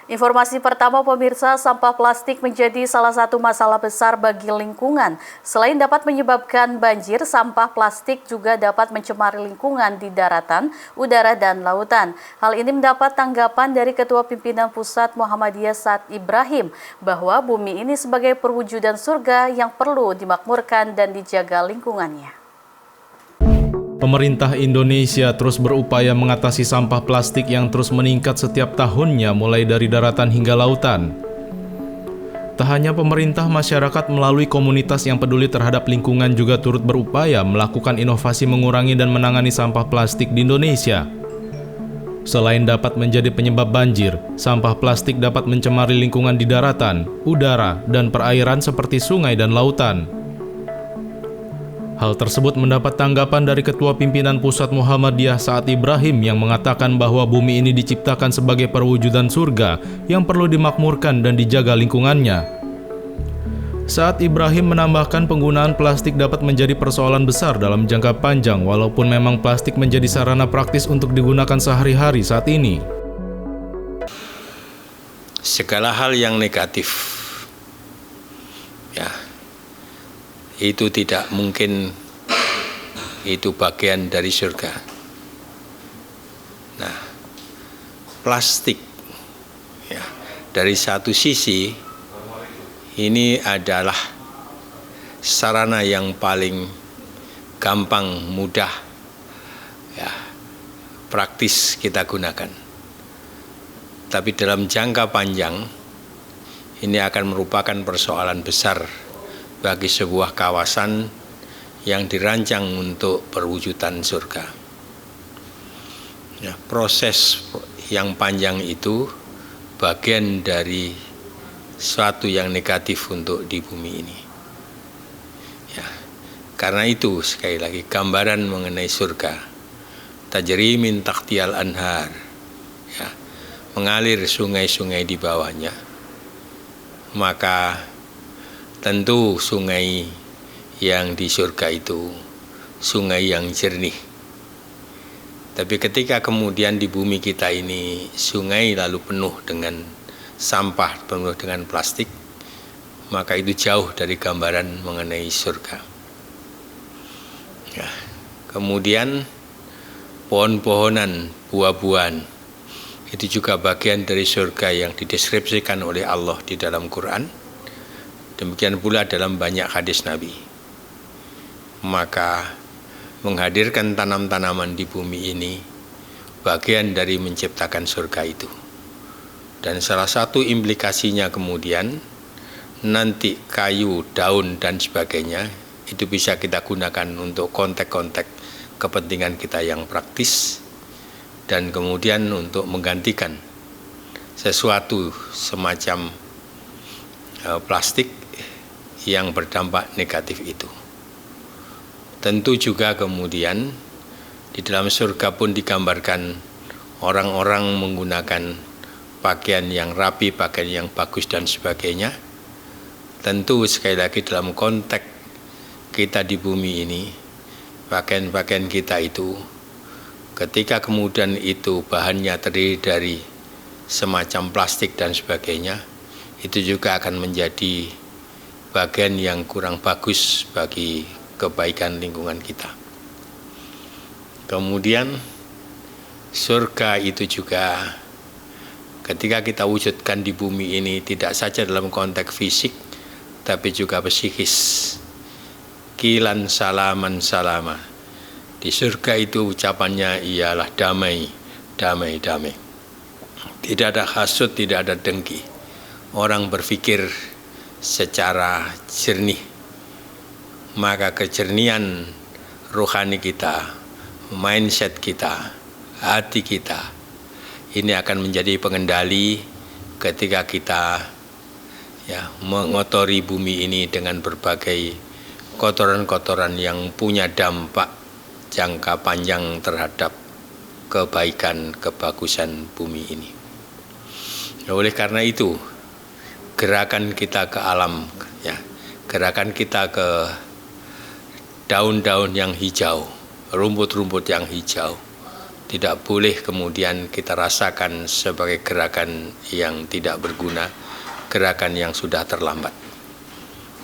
Informasi pertama pemirsa, sampah plastik menjadi salah satu masalah besar bagi lingkungan. Selain dapat menyebabkan banjir, sampah plastik juga dapat mencemari lingkungan di daratan, udara, dan lautan. Hal ini mendapat tanggapan dari Ketua Pimpinan Pusat Muhammadiyah Saad Ibrahim bahwa bumi ini sebagai perwujudan surga yang perlu dimakmurkan dan dijaga lingkungannya. Pemerintah Indonesia terus berupaya mengatasi sampah plastik yang terus meningkat setiap tahunnya mulai dari daratan hingga lautan. Tak hanya pemerintah, masyarakat melalui komunitas yang peduli terhadap lingkungan juga turut berupaya melakukan inovasi mengurangi dan menangani sampah plastik di Indonesia. Selain dapat menjadi penyebab banjir, sampah plastik dapat mencemari lingkungan di daratan, udara, dan perairan seperti sungai dan lautan. Hal tersebut mendapat tanggapan dari Ketua Pimpinan Pusat Muhammadiyah Saad Ibrahim yang mengatakan bahwa bumi ini diciptakan sebagai perwujudan surga yang perlu dimakmurkan dan dijaga lingkungannya. Saad Ibrahim menambahkan penggunaan plastik dapat menjadi persoalan besar dalam jangka panjang walaupun memang plastik menjadi sarana praktis untuk digunakan sehari-hari saat ini. Segala hal yang negatif itu tidak mungkin itu bagian dari surga. Nah, plastik dari satu sisi ini adalah sarana yang paling gampang, mudah, praktis kita gunakan. Tapi dalam jangka panjang ini akan merupakan persoalan besar bagi sebuah kawasan yang dirancang untuk perwujudan surga. Proses yang panjang itu bagian dari suatu yang negatif untuk di bumi ini. Karena itu sekali lagi gambaran mengenai surga. Tajri min tahtiyal anhar, mengalir sungai-sungai di bawahnya. Maka tentu sungai yang di surga itu sungai yang jernih. Tapi ketika kemudian di bumi kita ini sungai lalu penuh dengan sampah, penuh dengan plastik, maka itu jauh dari gambaran mengenai surga. Kemudian pohon-pohonan, buah-buahan itu juga bagian dari surga yang dideskripsikan oleh Allah di dalam Quran. Demikian pula dalam banyak hadis Nabi. Maka menghadirkan tanam-tanaman di bumi ini bagian dari menciptakan surga itu. Dan salah satu implikasinya kemudian nanti kayu, daun dan sebagainya itu bisa kita gunakan untuk konteks-konteks kepentingan kita yang praktis dan kemudian untuk menggantikan sesuatu semacam plastik yang berdampak negatif itu. Tentu juga kemudian di dalam surga pun digambarkan orang-orang menggunakan pakaian yang rapi, pakaian yang bagus dan sebagainya. Tentu sekali lagi dalam konteks kita di bumi ini, pakaian-pakaian kita itu ketika kemudian itu bahannya terdiri dari semacam plastik dan sebagainya, itu juga akan menjadi bagian yang kurang bagus bagi kebaikan lingkungan kita. Kemudian surga itu juga ketika kita wujudkan di bumi ini tidak saja dalam konteks fisik tapi juga psikis. Kilan salaman salama. Di surga itu ucapannya ialah damai, damai, damai. Tidak ada hasut, tidak ada dengki. Orang berpikir secara jernih, maka kejernihan rohani kita, mindset kita, hati kita, ini akan menjadi pengendali ketika kita mengotori bumi ini dengan berbagai kotoran-kotoran yang punya dampak jangka panjang terhadap kebaikan, kebagusan bumi ini. Oleh karena itu, gerakan kita ke alam, gerakan kita ke daun-daun yang hijau, rumput-rumput yang hijau, tidak boleh kemudian kita rasakan sebagai gerakan yang tidak berguna, gerakan yang sudah terlambat.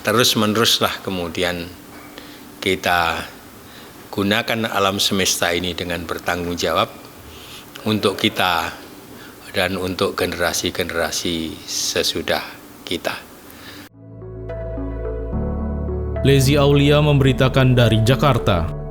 Terus-meneruslah kemudian kita gunakan alam semesta ini dengan bertanggung jawab untuk kita dan untuk generasi-generasi sesudah kita. Lezi Aulia memberitakan dari Jakarta.